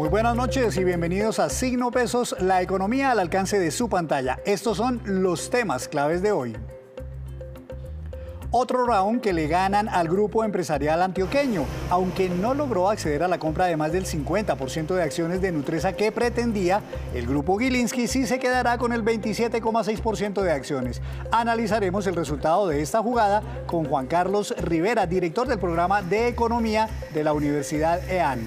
Muy buenas noches y bienvenidos a Signo Pesos, la economía al alcance de su pantalla. Estos son los temas claves de hoy. Otro round que le ganan al grupo empresarial antioqueño, aunque no logró acceder a la compra de más del 50% de acciones de Nutresa que pretendía, el grupo Gilinski sí se quedará con el 27,6% de acciones. Analizaremos el resultado de esta jugada con Juan Carlos Rivera, director del programa de Economía de la Universidad EAN.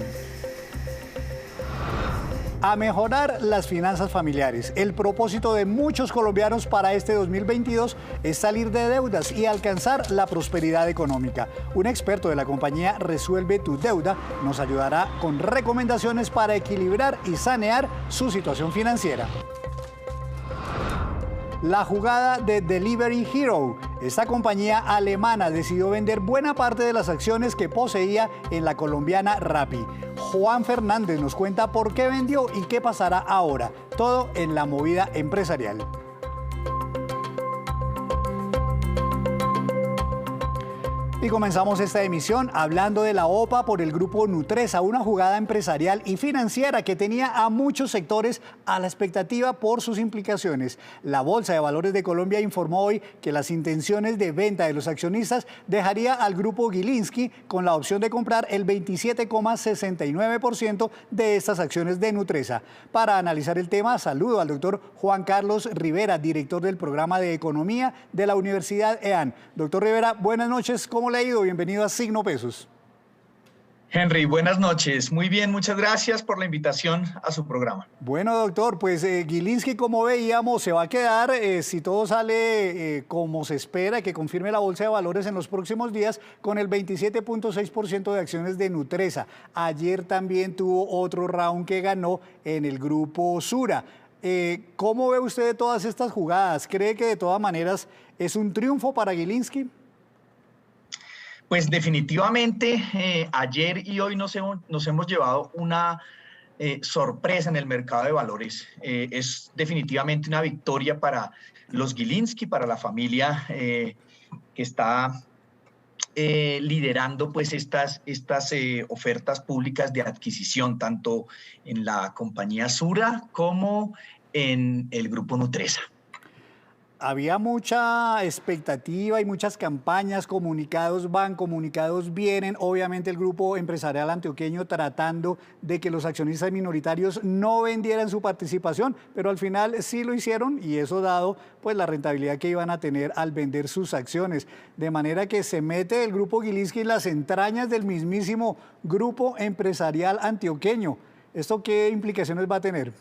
A mejorar las finanzas familiares. El propósito de muchos colombianos para este 2022 es salir de deudas y alcanzar la prosperidad económica. Un experto de la compañía Resuelve tu Deuda nos ayudará con recomendaciones para equilibrar y sanear su situación financiera. La jugada de Delivery Hero. Esta compañía alemana decidió vender buena parte de las acciones que poseía en la colombiana Rappi. Juan Fernández nos cuenta por qué vendió y qué pasará ahora. Todo en la movida empresarial. Y comenzamos esta emisión hablando de la OPA por el grupo Nutresa, una jugada empresarial y financiera que tenía a muchos sectores a la expectativa por sus implicaciones. La Bolsa de Valores de Colombia informó hoy que las intenciones de venta de los accionistas dejaría al grupo Gilinski con la opción de comprar el 27,69% de estas acciones de Nutresa. Para analizar el tema, saludo al doctor Juan Carlos Rivera, director del programa de Economía de la Universidad EAN. Doctor Rivera, buenas noches, ¿cómo le ha ido? Bienvenido a Signo Pesos. Henry, buenas noches. Muy bien, muchas gracias por la invitación a su programa. Bueno, doctor, pues Gilinski, como veíamos, se va a quedar, si todo sale como se espera, que confirme la Bolsa de Valores en los próximos días, con el 27,6% de acciones de Nutresa. Ayer también tuvo otro round que ganó en el grupo Sura. ¿Cómo ve usted todas estas jugadas? ¿Cree que de todas maneras es un triunfo para Gilinski? Pues definitivamente ayer y hoy nos hemos llevado una sorpresa en el mercado de valores. Es definitivamente una victoria para los Gilinski, para la familia que está liderando pues estas ofertas públicas de adquisición, tanto en la compañía Sura como en el grupo Nutresa. Había mucha expectativa y muchas campañas, comunicados van, comunicados vienen. Obviamente el grupo empresarial antioqueño tratando de que los accionistas minoritarios no vendieran su participación, pero al final sí lo hicieron y eso dado pues la rentabilidad que iban a tener al vender sus acciones. De manera que se mete el grupo Gilinski en las entrañas del mismísimo grupo empresarial antioqueño. ¿Esto qué implicaciones va a tener?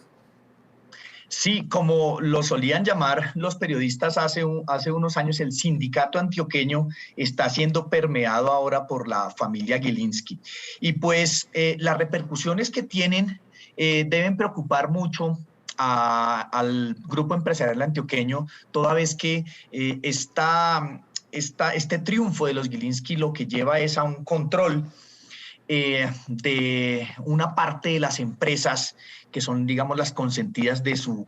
Sí, como lo solían llamar los periodistas hace unos años, el sindicato antioqueño está siendo permeado ahora por la familia Gilinski. Y pues las repercusiones que tienen deben preocupar mucho al grupo empresarial antioqueño, toda vez que este triunfo de los Gilinski lo que lleva es a un control de una parte de las empresas que son, digamos, las consentidas de su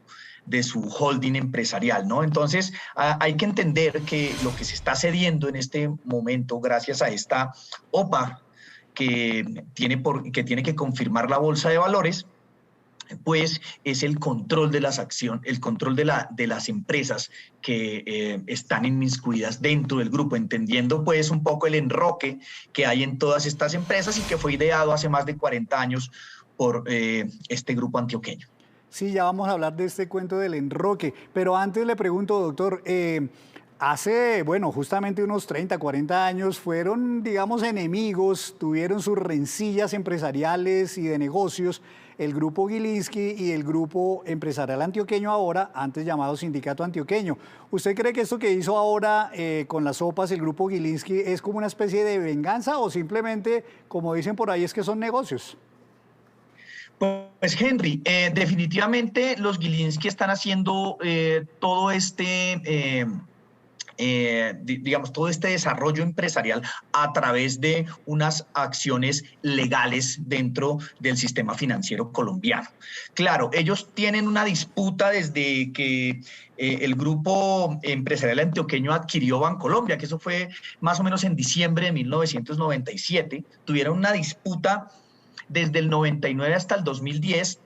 holding empresarial, ¿no? Entonces, hay que entender que lo que se está cediendo en este momento, gracias a esta OPA que tiene que confirmar la Bolsa de Valores, pues es el control de las acciones, el control de las empresas que están inmiscuidas dentro del grupo, entendiendo pues un poco el enroque que hay en todas estas empresas y que fue ideado hace más de 40 años por este grupo antioqueño. Sí, ya vamos a hablar de este cuento del enroque, pero antes le pregunto, doctor, hace, bueno, justamente unos 30, 40 años fueron, digamos, enemigos, tuvieron sus rencillas empresariales y de negocios, el grupo Gilinski y el grupo empresarial antioqueño ahora, antes llamado Sindicato Antioqueño. ¿Usted cree que esto que hizo ahora con las sopas el grupo Gilinski es como una especie de venganza o simplemente, como dicen por ahí, es que son negocios? Pues Henry, definitivamente los Gilinski están haciendo todo digamos, todo este desarrollo empresarial a través de unas acciones legales dentro del sistema financiero colombiano. Claro, ellos tienen una disputa desde que el grupo empresarial antioqueño adquirió Bancolombia, que eso fue más o menos en diciembre de 1997. Tuvieron una disputa desde el 99 hasta el 2010,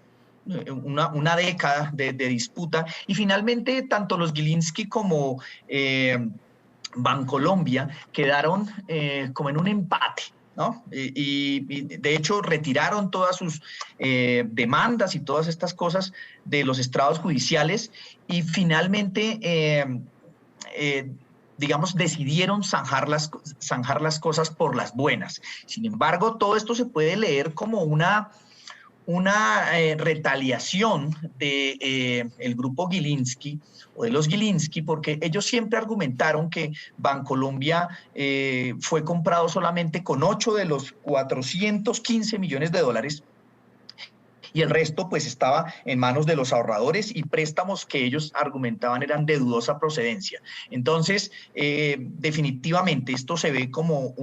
una década de disputa, y finalmente tanto los Gilinski como Bancolombia quedaron como en un empate, ¿no? Y de hecho retiraron todas sus demandas y todas estas cosas de los estrados judiciales y finalmente, digamos, decidieron zanjar las cosas por las buenas. Sin embargo, todo esto se puede leer como una retaliación de el grupo Gilinski o de los Gilinski, porque ellos siempre argumentaron que Bancolombia fue comprado solamente con 8 de los 415 millones de dólares y el resto pues estaba en manos de los ahorradores y préstamos que ellos argumentaban eran de dudosa procedencia. Entonces, definitivamente esto se ve como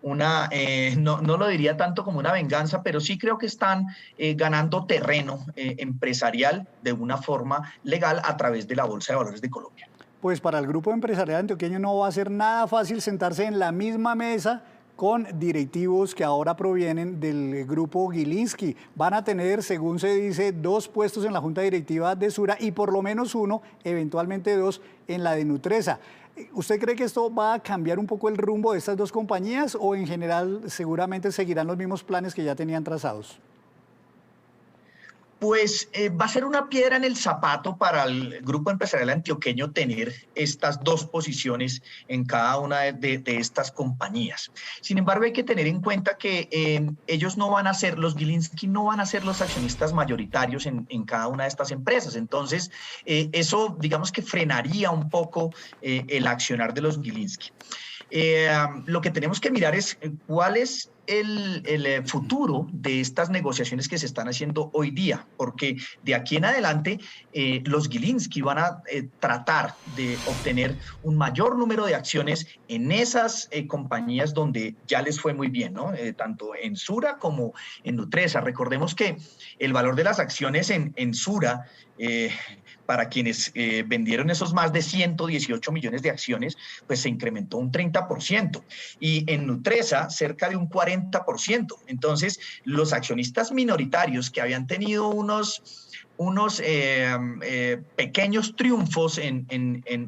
no lo diría tanto como una venganza, pero sí creo que están ganando terreno empresarial de una forma legal a través de la Bolsa de Valores de Colombia. Pues para el grupo empresarial antioqueño no va a ser nada fácil sentarse en la misma mesa con directivos que ahora provienen del grupo Gilinski. Van a tener, según se dice, 2 puestos en la junta directiva de Sura y por lo menos 1, eventualmente 2, en la de Nutresa. ¿Usted cree que esto va a cambiar un poco el rumbo de estas 2 compañías o en general seguramente seguirán los mismos planes que ya tenían trazados? Pues va a ser una piedra en el zapato para el grupo empresarial antioqueño tener estas 2 posiciones en cada una de estas compañías. Sin embargo, hay que tener en cuenta que ellos no van a ser, los Gilinski no van a ser los accionistas mayoritarios en cada una de estas empresas. Entonces, eso digamos que frenaría un poco el accionar de los Gilinski. Lo que tenemos que mirar es cuál es el futuro de estas negociaciones que se están haciendo hoy día, porque de aquí en adelante los Gilinski van a tratar de obtener un mayor número de acciones en esas compañías donde ya les fue muy bien, ¿no? Tanto en Sura como en Nutresa. Recordemos que el valor de las acciones en Sura, para quienes vendieron esos más de 118 millones de acciones, pues se incrementó un 30%. Y en Nutresa, cerca de un 40%. Entonces, los accionistas minoritarios que habían tenido unos pequeños triunfos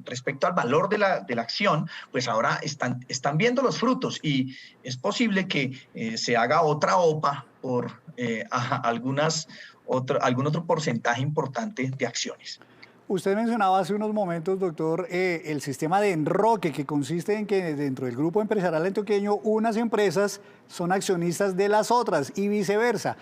respecto al valor de la alcción, pues ahora están viendo los frutos y es posible que se haga otra OPA por algún otro porcentaje importante de acciones. Usted mencionaba hace unos momentos, doctor, el sistema de enroque, que consiste en que dentro del grupo empresarial antioqueño unas empresas son accionistas de las otras y viceversa.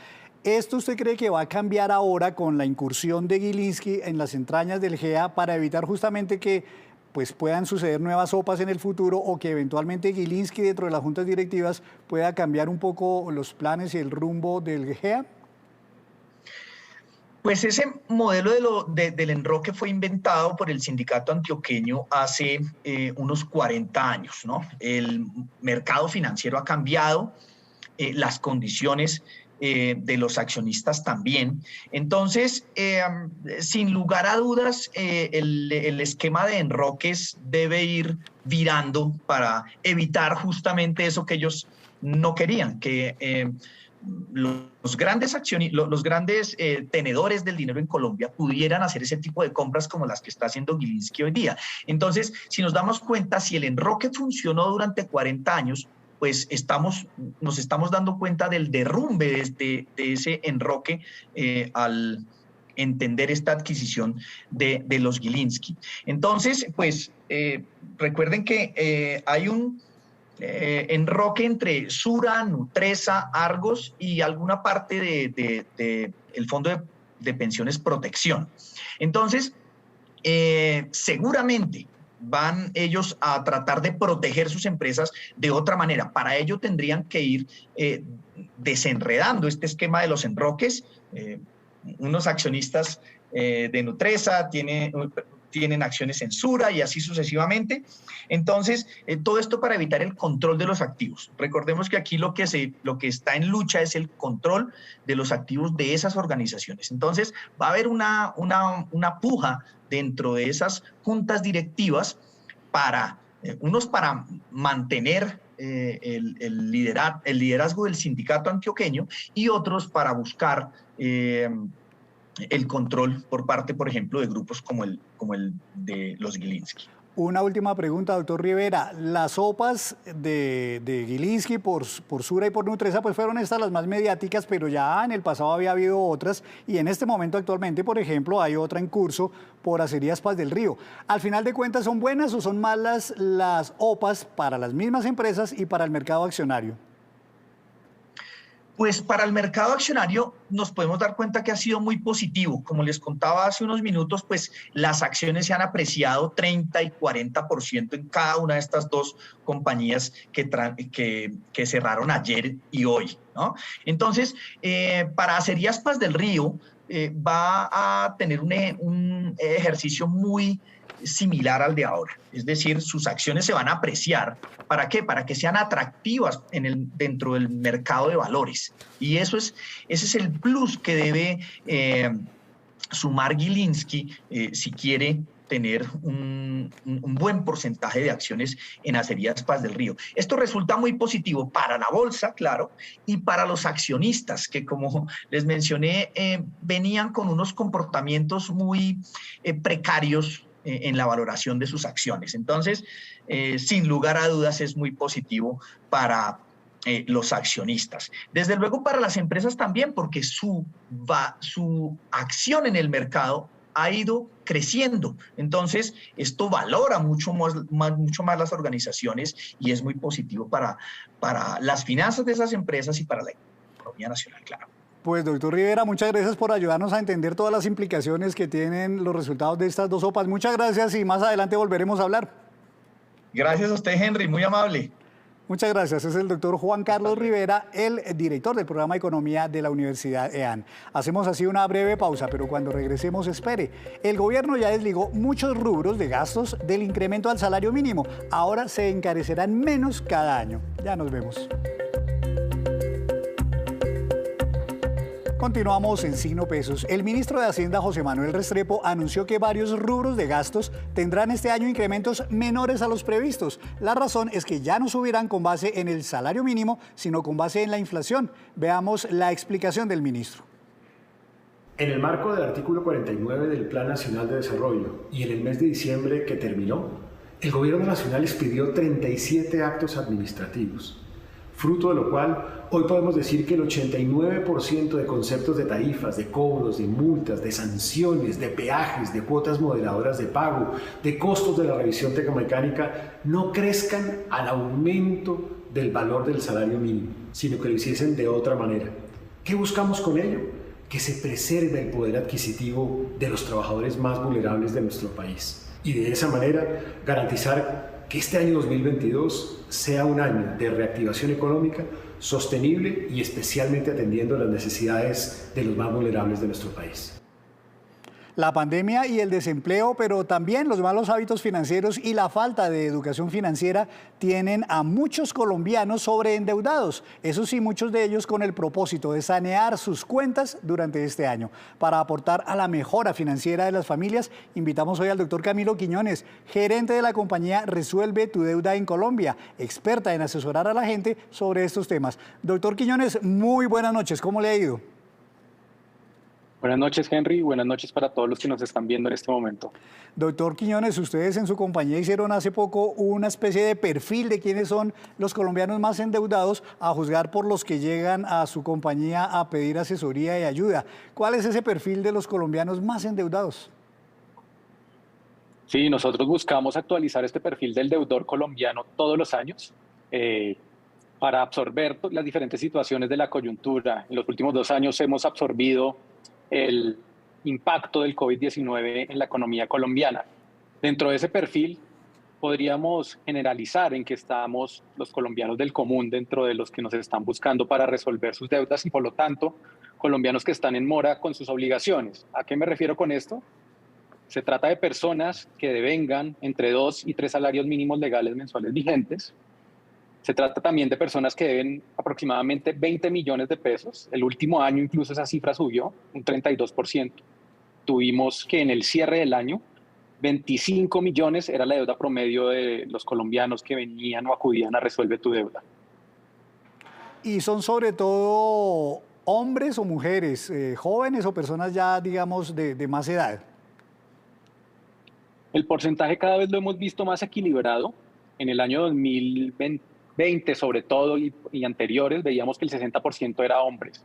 ¿Esto usted cree que va a cambiar ahora con la incursión de Gilinski en las entrañas del GEA para evitar justamente que pues, puedan suceder nuevas OPAs en el futuro o que eventualmente Gilinski dentro de las juntas directivas pueda cambiar un poco los planes y el rumbo del GEA? Pues ese modelo del enroque fue inventado por el sindicato antioqueño hace unos 40 años, ¿no? El mercado financiero ha cambiado, las condiciones de los accionistas también. Entonces, sin lugar a dudas, el esquema de enroques debe ir virando para evitar justamente eso que ellos no querían, que los grandes tenedores del dinero en Colombia pudieran hacer ese tipo de compras como las que está haciendo Gilinski hoy día. Entonces, si nos damos cuenta, si el enroque funcionó durante 40 años, pues nos estamos dando cuenta del derrumbe de ese enroque al entender esta adquisición de los Gilinski. Entonces, pues recuerden que hay un enroque entre Sura, Nutresa, Argos y alguna parte del Fondo de Pensiones Protección. Entonces, seguramente van ellos a tratar de proteger sus empresas de otra manera. Para ello tendrían que ir desenredando este esquema de los enroques. Unos accionistas de Nutresa tienen acciones en Sura y así sucesivamente. Entonces, todo esto para evitar el control de los activos. Recordemos que aquí lo que está en lucha es el control de los activos de esas organizaciones. Entonces, va a haber una puja dentro de esas juntas directivas para, unos para mantener el liderazgo del sindicato antioqueño y otros para buscar el control por parte, por ejemplo, de grupos como el de los Gilinski. Una última pregunta, doctor Rivera. Las OPAs de Gilinski por Sura y por Nutresa pues fueron estas las más mediáticas, pero ya en el pasado había habido otras y en este momento actualmente, por ejemplo, hay otra en curso por Acerías Paz del Río. Al final de cuentas, ¿son buenas o son malas las OPAs para las mismas empresas y para el mercado accionario? Pues para el mercado accionario nos podemos dar cuenta que ha sido muy positivo. Como les contaba hace unos minutos, pues las acciones se han apreciado 30 y 40% en cada una de estas dos compañías que cerraron ayer y hoy, ¿no? Entonces, para Acerías Paz del Río va a tener un ejercicio muy similar al de ahora. Es decir, sus acciones se van a apreciar. ¿Para qué? Para que sean atractivas dentro del mercado de valores. Y ese es el plus que debe sumar Gilinski si quiere tener un buen porcentaje de acciones en Acerías Paz del Río. Esto resulta muy positivo para la bolsa, claro, y para los accionistas, que como les mencioné, venían con unos comportamientos muy precarios en la valoración de sus acciones. Entonces, sin lugar a dudas, es muy positivo para los accionistas. Desde luego para las empresas también, porque su acción en el mercado ha ido creciendo. Entonces, esto valora mucho más las organizaciones y es muy positivo para las finanzas de esas empresas y para la economía nacional, claro. Pues doctor Rivera, muchas gracias por ayudarnos a entender todas las implicaciones que tienen los resultados de estas dos OPAs. Muchas gracias y más adelante volveremos a hablar. Gracias a usted, Henry, muy amable. Muchas gracias. Es el doctor Juan Carlos Rivera, el director del programa de Economía de la Universidad EAN. Hacemos así una breve pausa, pero cuando regresemos, espere. El gobierno ya desligó muchos rubros de gastos del incremento al salario mínimo. Ahora se encarecerán menos cada año. Ya nos vemos. Continuamos en Signo Pesos. El ministro de Hacienda, José Manuel Restrepo, anunció que varios rubros de gastos tendrán este año incrementos menores a los previstos. La razón es que ya no subirán con base en el salario mínimo, sino con base en la inflación. Veamos la explicación del ministro. En el marco del artículo 49 del Plan Nacional de Desarrollo y en el mes de diciembre que terminó, el Gobierno Nacional expidió 37 actos administrativos, fruto de lo cual hoy podemos decir que el 89% de conceptos de tarifas, de cobros, de multas, de sanciones, de peajes, de cuotas moderadoras de pago, de costos de la revisión tecnomecánica no crezcan al aumento del valor del salario mínimo, sino que lo hiciesen de otra manera. ¿Qué buscamos con ello? Que se preserve el poder adquisitivo de los trabajadores más vulnerables de nuestro país y de esa manera garantizar que este año 2022 sea un año de reactivación económica sostenible y especialmente atendiendo las necesidades de los más vulnerables de nuestro país. La pandemia y el desempleo, pero también los malos hábitos financieros y la falta de educación financiera tienen a muchos colombianos sobreendeudados. Eso sí, muchos de ellos con el propósito de sanear sus cuentas durante este año. Para aportar a la mejora financiera de las familias, invitamos hoy al doctor Camilo Quiñones, gerente de la compañía Resuelve tu Deuda en Colombia, experta en asesorar a la gente sobre estos temas. Doctor Quiñones, muy buenas noches. ¿Cómo le ha ido? Buenas noches, Henry. Buenas noches para todos los que nos están viendo en este momento. Doctor Quiñones, ustedes en su compañía hicieron hace poco una especie de perfil de quiénes son los colombianos más endeudados, a juzgar por los que llegan a su compañía a pedir asesoría y ayuda. ¿Cuál es ese perfil de los colombianos más endeudados? Sí, nosotros buscamos actualizar este perfil del deudor colombiano todos los años para absorber las diferentes situaciones de la coyuntura. En los últimos 2 años hemos absorbido el impacto del COVID-19 en la economía colombiana. Dentro de ese perfil podríamos generalizar en que estamos los colombianos del común dentro de los que nos están buscando para resolver sus deudas y por lo tanto colombianos que están en mora con sus obligaciones. ¿A qué me refiero con esto? Se trata de personas que devengan entre 2 y 3 salarios mínimos legales mensuales vigentes. Se trata también de personas que deben aproximadamente 20 millones de pesos. El último año incluso esa cifra subió un 32%. Tuvimos que en el cierre del año 25 millones era la deuda promedio de los colombianos que venían o acudían a Resuelve tu Deuda. ¿Y son sobre todo hombres o mujeres, jóvenes o personas ya, digamos, de más edad? El porcentaje cada vez lo hemos visto más equilibrado. En el año 2020, sobre todo, y anteriores, veíamos que el 60% era hombres.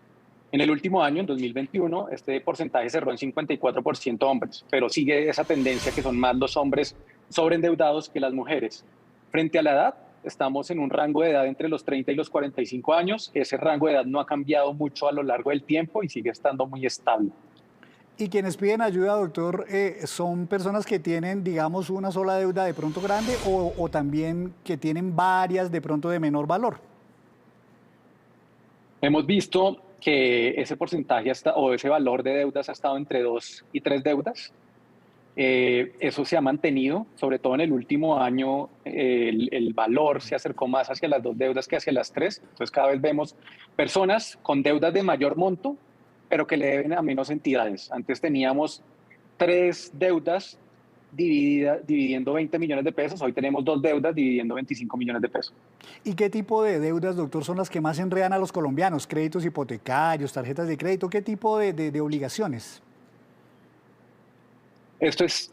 En el último año, en 2021, este porcentaje cerró en 54% hombres, pero sigue esa tendencia que son más los hombres sobreendeudados que las mujeres. Frente a la edad, estamos en un rango de edad entre los 30 y los 45 años. Ese rango de edad no ha cambiado mucho a lo largo del tiempo y sigue estando muy estable. Y quienes piden ayuda, doctor, ¿son personas que tienen, digamos, una sola deuda de pronto grande o también que tienen varias de pronto de menor valor? Hemos visto que ese porcentaje o ese valor de deudas ha estado entre 2 y 3 deudas. Eso se ha mantenido, sobre todo en el último año, el valor se acercó más hacia las 2 deudas que hacia las 3. Entonces cada vez vemos personas con deudas de mayor monto, pero que le deben a menos entidades. Antes teníamos 3 deudas dividiendo 20 millones de pesos, hoy tenemos 2 deudas dividiendo 25 millones de pesos. ¿Y qué tipo de deudas, doctor, son las que más enredan a los colombianos? ¿Créditos hipotecarios, tarjetas de crédito? ¿Qué tipo de obligaciones? Estos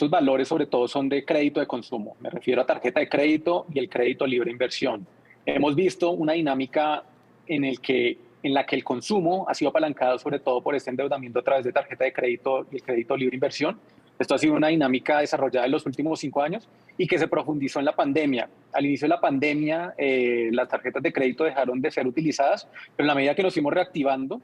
valores sobre todo son de crédito de consumo. Me refiero a tarjeta de crédito y el crédito libre inversión. Hemos visto una dinámica en la que el consumo ha sido apalancado sobre todo por este endeudamiento a través de tarjeta de crédito y el crédito libre inversión. Esto ha sido una dinámica desarrollada en los últimos 5 años y que se profundizó en la pandemia. Al inicio de la pandemia, las tarjetas de crédito dejaron de ser utilizadas, pero en la medida que nos fuimos reactivando,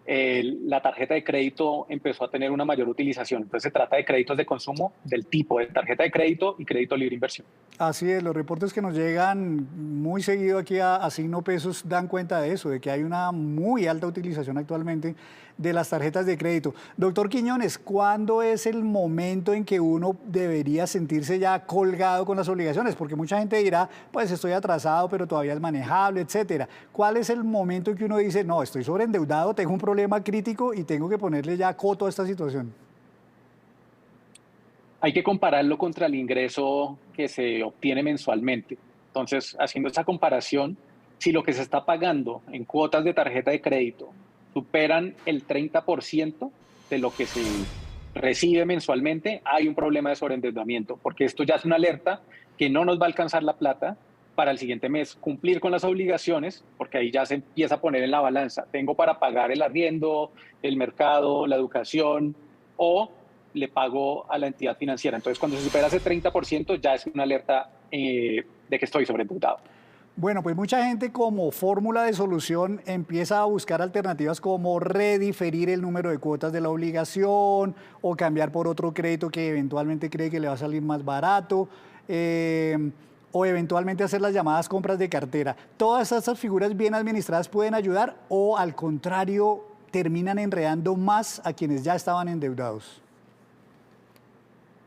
la tarjeta de crédito empezó a tener una mayor utilización. Entonces se trata de créditos de consumo del tipo de tarjeta de crédito y crédito libre inversión. Así es, los reportes que nos llegan muy seguido aquí a Signo Pesos dan cuenta de eso, de que hay una muy alta utilización actualmente de las tarjetas de crédito. Doctor Quiñones, ¿cuándo es el momento en que uno debería sentirse ya colgado con las obligaciones? Porque mucha gente dirá, pues estoy atrasado, pero todavía es manejable, etcétera. ¿Cuál es el momento en que uno dice, no, estoy sobreendeudado, tengo un problema crítico y tengo que ponerle ya coto a esta situación? Hay que compararlo contra el ingreso que se obtiene mensualmente. Entonces, haciendo esa comparación, si lo que se está pagando en cuotas de tarjeta de crédito superan el 30% de lo que se recibe mensualmente, hay un problema de sobreendeudamiento, porque esto ya es una alerta que no nos va a alcanzar la plata para el siguiente mes, cumplir con las obligaciones, porque ahí ya se empieza a poner en la balanza. Tengo para pagar el arriendo, el mercado, la educación, o le pago a la entidad financiera. Entonces, cuando se supera ese 30%, ya es una alerta de que estoy sobreendeudado. Bueno, pues mucha gente como fórmula de solución empieza a buscar alternativas como rediferir el número de cuotas de la obligación o cambiar por otro crédito que eventualmente cree que le va a salir más barato. O eventualmente hacer las llamadas compras de cartera. ¿Todas estas figuras bien administradas pueden ayudar o al contrario terminan enredando más a quienes ya estaban endeudados?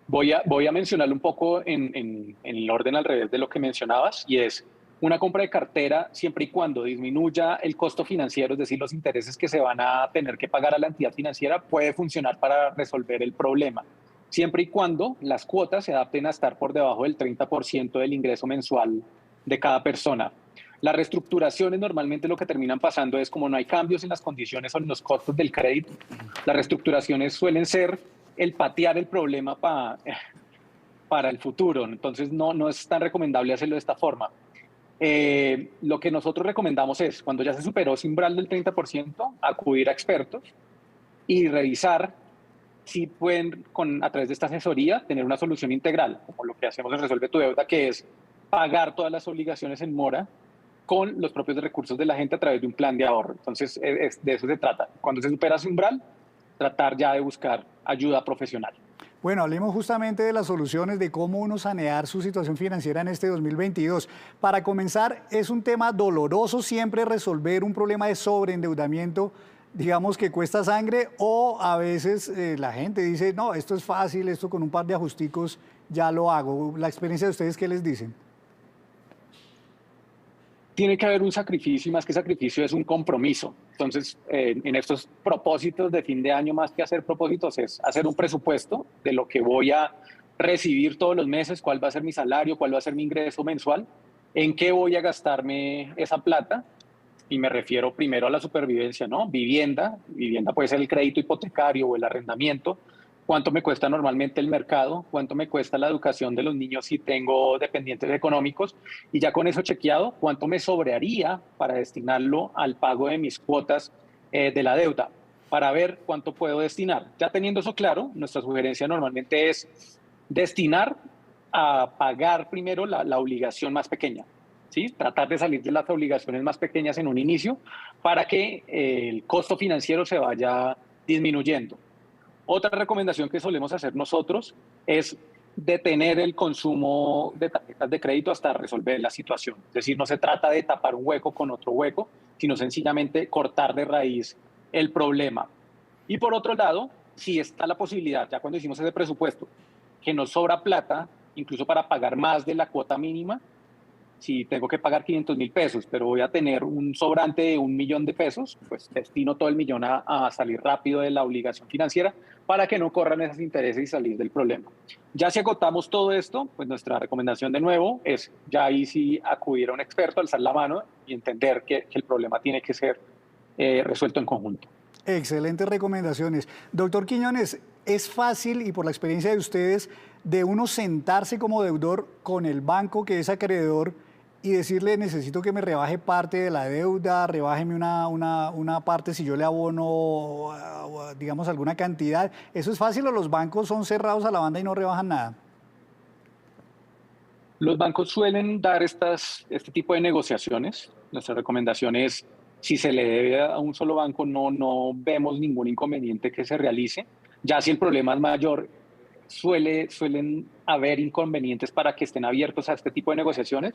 Voy a mencionarlo un poco en el orden al revés de lo que mencionabas, y es una compra de cartera siempre y cuando disminuya el costo financiero, es decir, los intereses que se van a tener que pagar a la entidad financiera, puede funcionar para resolver el problema, siempre y cuando las cuotas se adapten a estar por debajo del 30% del ingreso mensual de cada persona. Las reestructuraciones normalmente lo que terminan pasando es, como no hay cambios en las condiciones o en los costos del crédito, las reestructuraciones suelen ser el patear el problema para el futuro. Entonces no es tan recomendable hacerlo de esta forma. Lo que nosotros recomendamos es, cuando ya se superó ese umbral del 30%, acudir a expertos y revisar si pueden, a través de esta asesoría, tener una solución integral, como lo que hacemos en Resuelve tu Deuda, que es pagar todas las obligaciones en mora con los propios recursos de la gente a través de un plan de ahorro. Entonces, de eso se trata. Cuando se supera ese umbral, tratar ya de buscar ayuda profesional. Bueno, hablemos justamente de las soluciones, de cómo uno sanear su situación financiera en este 2022. Para comenzar, es un tema doloroso siempre resolver un problema de sobreendeudamiento, digamos que cuesta sangre, o a veces la gente dice, no, esto es fácil, esto con un par de ajusticos ya lo hago. La experiencia de ustedes, ¿qué les dicen? Tiene que haber un sacrificio y más que sacrificio es un compromiso. Entonces, en estos propósitos de fin de año, más que hacer propósitos, es hacer un presupuesto de lo que voy a recibir todos los meses, cuál va a ser mi salario, cuál va a ser mi ingreso mensual, en qué voy a gastarme esa plata. Y me refiero primero a la supervivencia, ¿no? Vivienda puede ser el crédito hipotecario o el arrendamiento. ¿Cuánto me cuesta normalmente el mercado? ¿Cuánto me cuesta la educación de los niños si tengo dependientes económicos? Y ya con eso chequeado, ¿cuánto me sobraría para destinarlo al pago de mis cuotas de la deuda? Para ver cuánto puedo destinar. Ya teniendo eso claro, nuestra sugerencia normalmente es destinar a pagar primero la obligación más pequeña. ¿Sí? Tratar de salir de las obligaciones más pequeñas en un inicio para que el costo financiero se vaya disminuyendo. Otra recomendación que solemos hacer nosotros es detener el consumo de tarjetas de crédito hasta resolver la situación. Es decir, no se trata de tapar un hueco con otro hueco, sino sencillamente cortar de raíz el problema. Y por otro lado, si está la posibilidad, ya cuando hicimos ese presupuesto, que nos sobra plata, incluso para pagar más de la cuota mínima, si tengo que pagar 500.000 pesos, pero voy a tener un sobrante de 1.000.000 de pesos, pues destino todo el millón a salir rápido de la obligación financiera para que no corran esos intereses y salir del problema. Ya si agotamos todo esto, pues nuestra recomendación de nuevo es ya ahí sí acudir a un experto, alzar la mano y entender que el problema tiene que ser resuelto en conjunto. Excelentes recomendaciones. Doctor Quiñones, ¿es fácil, y por la experiencia de ustedes, de uno sentarse como deudor con el banco que es acreedor y decirle, necesito que me rebaje parte de la deuda, rebájeme una parte si yo le abono, digamos, alguna cantidad? ¿Eso es fácil o los bancos son cerrados a la banda y no rebajan nada? Los bancos suelen dar este tipo de negociaciones. Nuestra recomendación es, si se le debe a un solo banco, no vemos ningún inconveniente que se realice. Ya si el problema es mayor, suelen haber inconvenientes para que estén abiertos a este tipo de negociaciones.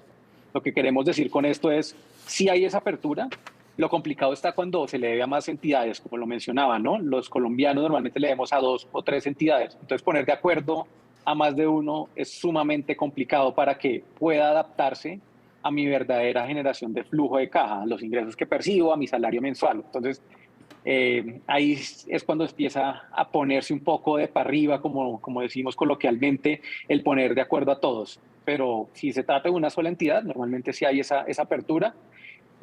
Lo que queremos decir con esto es, si hay esa apertura, lo complicado está cuando se le debe a más entidades, como lo mencionaba, ¿no? Los colombianos normalmente le debemos a 2 o 3 entidades. Entonces, poner de acuerdo a más de uno es sumamente complicado para que pueda adaptarse a mi verdadera generación de flujo de caja, a los ingresos que percibo, a mi salario mensual. Entonces, ahí es cuando empieza a ponerse un poco de para arriba, como decimos coloquialmente, el poner de acuerdo a todos. Pero si se trata de una sola entidad, normalmente sí hay esa apertura.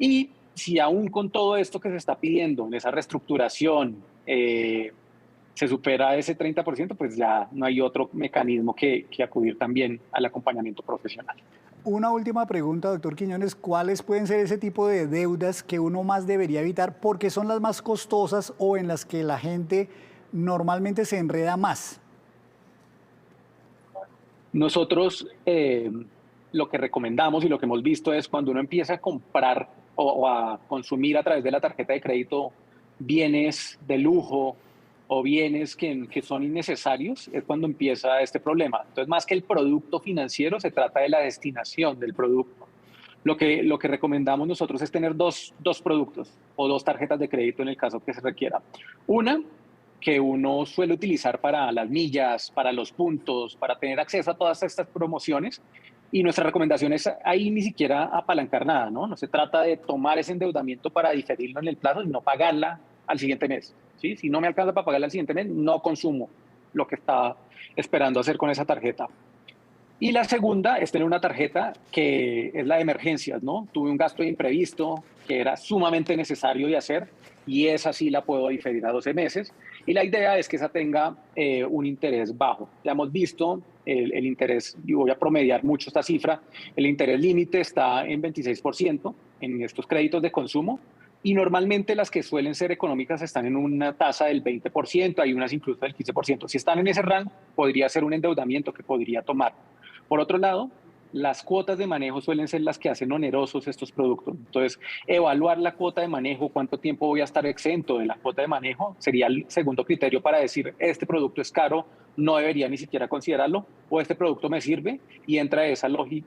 Y si aún con todo esto que se está pidiendo, en esa reestructuración, se supera ese 30%, pues ya no hay otro mecanismo que acudir también al acompañamiento profesional. Una última pregunta, doctor Quiñones. ¿Cuáles pueden ser ese tipo de deudas que uno más debería evitar porque son las más costosas o en las que la gente normalmente se enreda más? Nosotros lo que recomendamos y lo que hemos visto es cuando uno empieza a comprar o a consumir a través de la tarjeta de crédito bienes de lujo o bienes que son innecesarios, es cuando empieza este problema. Entonces, más que el producto financiero, se trata de la destinación del producto. Lo que recomendamos nosotros es tener dos productos o 2 tarjetas de crédito en el caso que se requiera. Una que uno suele utilizar para las millas, para los puntos, para tener acceso a todas estas promociones. Y nuestra recomendación es ahí ni siquiera apalancar nada, ¿no? No se trata de tomar ese endeudamiento para diferirlo en el plazo, sino pagarla al siguiente mes. ¿Sí? Si no me alcanza para pagarla al siguiente mes, no consumo lo que estaba esperando hacer con esa tarjeta. Y la segunda es tener una tarjeta que es la de emergencias, ¿no? Tuve un gasto imprevisto que era sumamente necesario de hacer y esa sí la puedo diferir a 12 meses. Y la idea es que esa tenga un interés bajo. Ya hemos visto el interés, y voy a promediar mucho esta cifra, el interés límite está en 26% en estos créditos de consumo y normalmente las que suelen ser económicas están en una tasa del 20%, hay unas incluso del 15%. Si están en ese rango, podría ser un endeudamiento que podría tomar. Por otro lado, las cuotas de manejo suelen ser las que hacen onerosos estos productos. Entonces, evaluar la cuota de manejo, cuánto tiempo voy a estar exento de la cuota de manejo, sería el segundo criterio para decir, este producto es caro, no debería ni siquiera considerarlo, o este producto me sirve y entra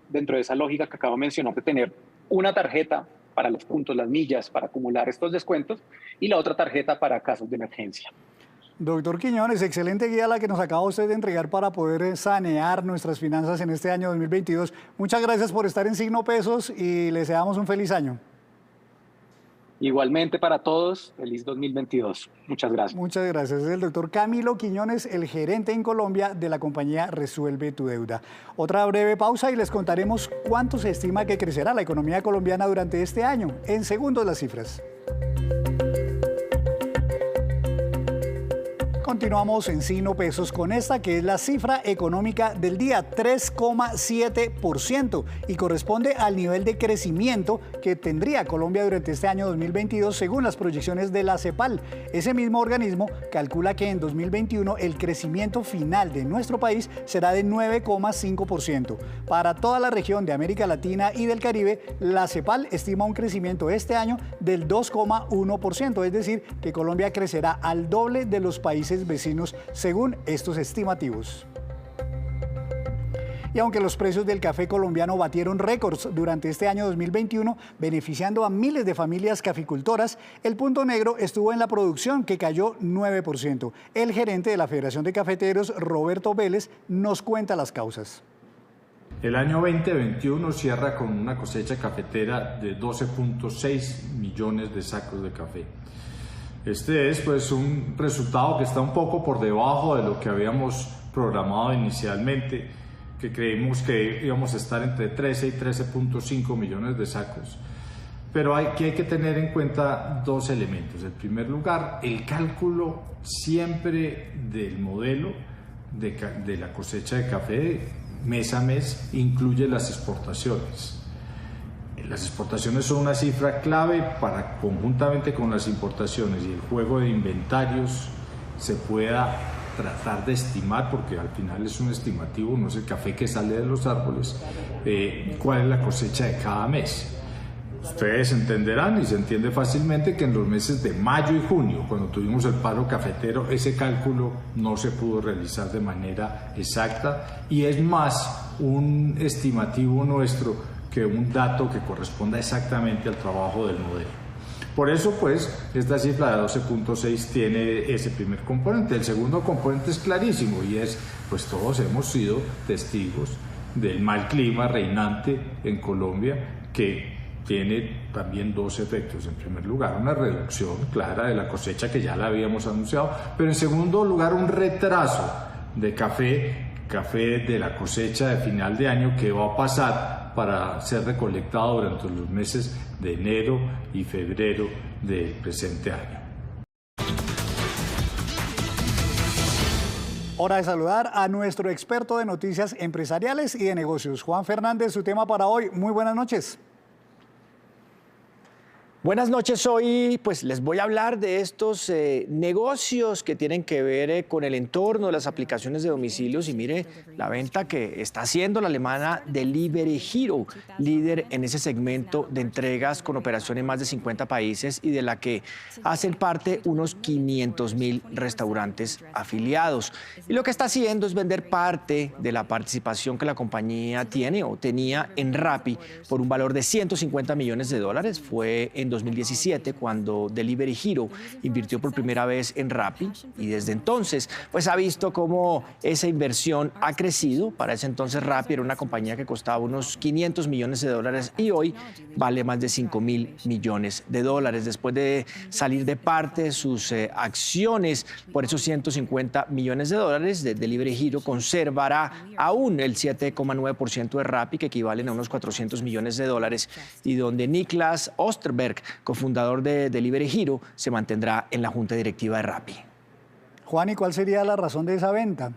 dentro de esa lógica que acabo de mencionar de tener una tarjeta para los puntos, las millas, para acumular estos descuentos, y la otra tarjeta para casos de emergencia. Doctor Quiñones, excelente guía la que nos acaba usted de entregar para poder sanear nuestras finanzas en este año 2022. Muchas gracias por estar en Signo Pesos y les deseamos un feliz año. Igualmente para todos, feliz 2022. Muchas gracias. Muchas gracias. Es el doctor Camilo Quiñones, el gerente en Colombia de la compañía Resuelve tu Deuda. Otra breve pausa y les contaremos cuánto se estima que crecerá la economía colombiana durante este año. En segundos las cifras. Continuamos en Signo Pesos con esta que es la cifra económica del día, 3,7%, y corresponde al nivel de crecimiento que tendría Colombia durante este año 2022 según las proyecciones de la CEPAL. Ese mismo organismo calcula que en 2021 el crecimiento final de nuestro país será de 9,5%. Para toda la región de América Latina y del Caribe, la CEPAL estima un crecimiento este año del 2,1%, es decir, que Colombia crecerá al doble de los países vecinos según estos estimativos. Y aunque los precios del café colombiano batieron récords durante este año 2021, beneficiando a miles de familias caficultoras, el punto negro estuvo en la producción, que cayó 9%. El gerente de la Federación de Cafeteros, Roberto Vélez, nos cuenta las causas. El año 2021 cierra con una cosecha cafetera de 12,6 millones de sacos de café. Este es pues un resultado que está un poco por debajo de lo que habíamos programado inicialmente, que creímos que íbamos a estar entre 13 y 13,5 millones de sacos. Pero aquí hay que tener en cuenta dos elementos. En primer lugar, el cálculo siempre del modelo de la cosecha de café mes a mes incluye las exportaciones. Las exportaciones son una cifra clave para, conjuntamente con las importaciones y el juego de inventarios, se pueda tratar de estimar, porque al final es un estimativo, no es el café que sale de los árboles, cuál es la cosecha de cada mes. Ustedes entenderán, y se entiende fácilmente, que en los meses de mayo y junio, cuando tuvimos el paro cafetero, ese cálculo no se pudo realizar de manera exacta, y es más un estimativo nuestro que un dato que corresponda exactamente al trabajo del modelo. Por eso, pues, esta cifra de 12,6 tiene ese primer componente. El segundo componente es clarísimo, y es, pues todos hemos sido testigos del mal clima reinante en Colombia, que tiene también dos efectos. En primer lugar, una reducción clara de la cosecha, que ya la habíamos anunciado, pero en segundo lugar, un retraso de café de la cosecha de final de año, que va a pasar para ser recolectado durante los meses de enero y febrero del presente año. Hora de saludar a nuestro experto de noticias empresariales y de negocios, Juan Fernández. Su tema para hoy. Muy buenas noches. Buenas noches, hoy pues les voy a hablar de estos negocios que tienen que ver con el entorno de las aplicaciones de domicilios, y mire la venta que está haciendo la alemana Delivery Hero, líder en ese segmento de entregas con operación en más de 50 países y de la que hacen parte unos 500,000 restaurantes afiliados. Y lo que está haciendo es vender parte de la participación que la compañía tiene o tenía en Rappi por un valor de $150 millones. Fue en 2017 cuando Delivery Hero invirtió por primera vez en Rappi, y desde entonces pues ha visto cómo esa inversión ha crecido. Para ese entonces Rappi era una compañía que costaba unos $500 millones y hoy vale más de $5,000 millones. Después de salir de parte de sus acciones por esos $150 millones de Delivery Hero conservará aún el 7,9% de Rappi, que equivalen a unos $400 millones, y donde Niklas Osterberg, cofundador de Delivery Hero, se mantendrá en la junta directiva de Rappi. Juan, ¿y cuál sería la razón de esa venta?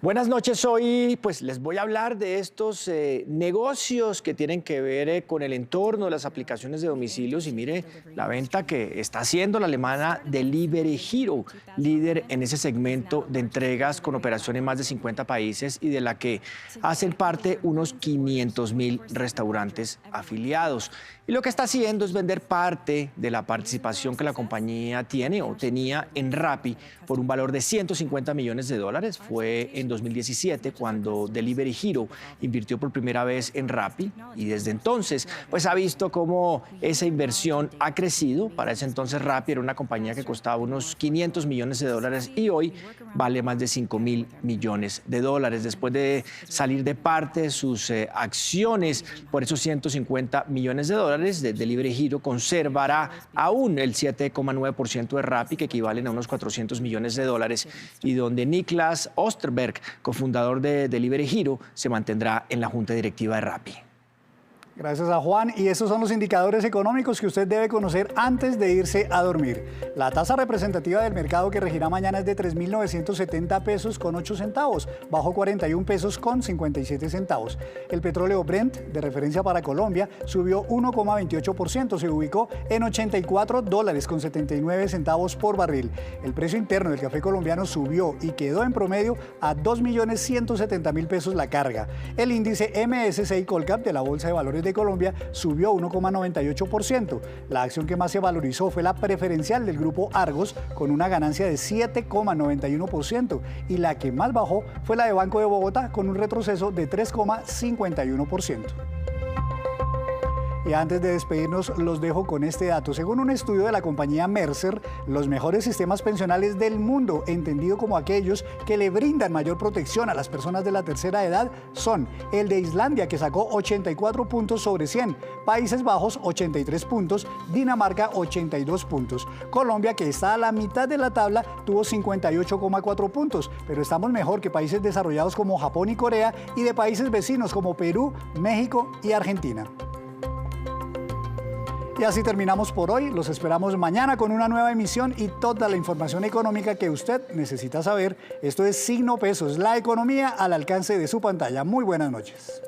Buenas noches, hoy pues les voy a hablar de estos negocios que tienen que ver con el entorno de las aplicaciones de domicilios, y mire la venta que está haciendo la alemana Delivery Hero, líder en ese segmento de entregas con operación en más de 50 países y de la que hacen parte unos 500,000 restaurantes afiliados. Y lo que está haciendo es vender parte de la participación que la compañía tiene o tenía en Rappi por un valor de $150 millones. Fue en 2017, cuando Delivery Hero invirtió por primera vez en Rappi, y desde entonces pues ha visto cómo esa inversión ha crecido. Para ese entonces Rappi era una compañía que costaba unos 500 millones de dólares y hoy vale más de 5.000 millones de dólares, después de salir de parte de sus acciones por esos 150 millones de dólares. De Delivery Hero conservará aún el 7,9% de Rappi, que equivalen a unos 400 millones de dólares, y donde Niklas Osterberg, cofundador de Delivery Hero, se mantendrá en la junta directiva de Rappi. Gracias a Juan. Y estos son los indicadores económicos que usted debe conocer antes de irse a dormir. La tasa representativa del mercado que regirá mañana es de 3.970 pesos con 8 centavos, bajo 41 pesos con 57 centavos. El petróleo Brent, de referencia para Colombia, subió 1,28%, se ubicó en $84 con 79 centavos por barril. El precio interno del café colombiano subió y quedó en promedio a 2.170.000 pesos la carga. El índice MSCI Colcap de la Bolsa de Valores de Colombia subió 1,98%. La acción que más se valorizó fue la preferencial del grupo Argos, con una ganancia de 7,91%, y la que más bajó fue la de Banco de Bogotá, con un retroceso de 3,51%. Y antes de despedirnos, los dejo con este dato. Según un estudio de la compañía Mercer, los mejores sistemas pensionales del mundo, entendido como aquellos que le brindan mayor protección a las personas de la tercera edad, son el de Islandia, que sacó 84 puntos sobre 100, Países Bajos 83 puntos, Dinamarca 82 puntos. Colombia, que está a la mitad de la tabla, tuvo 58,4 puntos, pero estamos mejor que países desarrollados como Japón y Corea, y de países vecinos como Perú, México y Argentina. Y así terminamos por hoy. Los esperamos mañana con una nueva emisión y toda la información económica que usted necesita saber. Esto es Signo Pesos, la economía al alcance de su pantalla. Muy buenas noches.